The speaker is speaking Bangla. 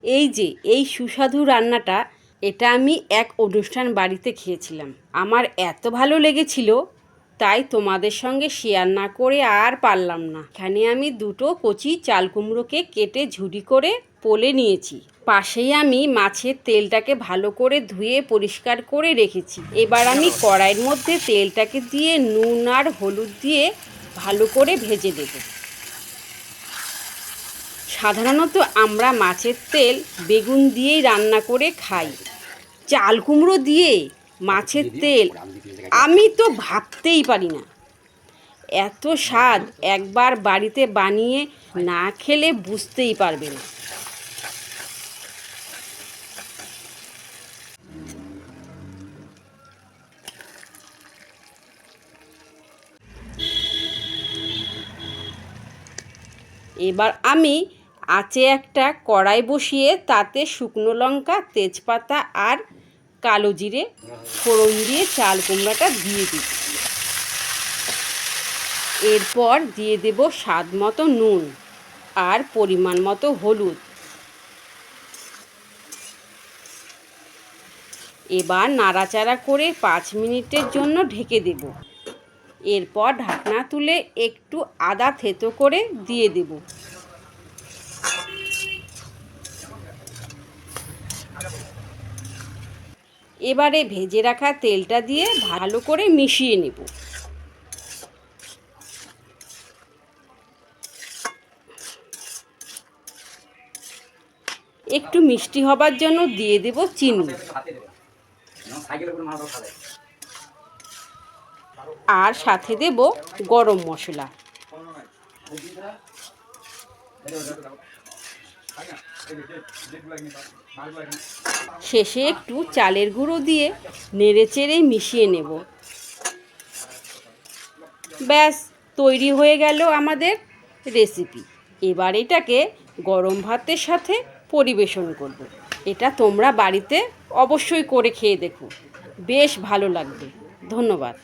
এই যে এই সুস্বাদু রান্নাটা, এটা আমি এক অনুষ্ঠান বাড়িতে খেয়েছিলাম। আমার এত ভালো লেগেছিল, তাই তোমাদের সঙ্গে শেয়ার না করে আর পারলাম না। এখানে আমি দুটো কচি চাল কুমড়োকে কেটে ঝুরি করে পোলে নিয়েছি। পাশেই আমি মাছের তেলটাকে ভালো করে ধুয়ে পরিষ্কার করে রেখেছি। এবার আমি কড়াইয়ের মধ্যে তেলটাকে দিয়ে নুন আর হলুদ দিয়ে ভালো করে ভেজে দেব। সাধারণত আমরা মাছের তেল বেগুন দিয়েই রান্না করে খাই। চাল কুমড়ো দিয়ে মাছের তেল আমি তো ভাবতেই পারি না। এত স্বাদ একবার বাড়িতে বানিয়ে না খেলে বুঝতেই পারবে না। এবার আমি আঁচে একটা কড়াই বসিয়ে তাতে শুকনো লঙ্কা, তেজপাতা আর কালো জিরে ফোড়ন দিয়ে চাল কুমড়াটা দিয়ে দিই। এরপর দিয়ে দেব স্বাদ মতো নুন আর পরিমাণ মতো হলুদ। এবার নাড়াচাড়া করে 5 মিনিটের জন্য ঢেকে দেব। এরপর ঢাকনা তুলে একটু আদা থেতো করে দিয়ে দেব। এবারে ভেজে রাখা তেলটা দিয়ে ভালো করে মিশিয়ে নেব। একটু মিষ্টি হবার জন্য দিয়ে দেব চিনি আর সাথে দেব গরম মশলা। শেষে একটু চালের গুঁড়ো দিয়ে নেড়েচেড়ে মিশিয়ে নেব। ব্যাস তৈরি হয়ে গেল আমাদের রেসিপি। এবার এটাকে গরম ভাতের সাথে পরিবেশন করব। এটা তোমরা বাড়িতে অবশ্যই করে খেয়ে দেখো, বেশ ভালো লাগবে। ধন্যবাদ।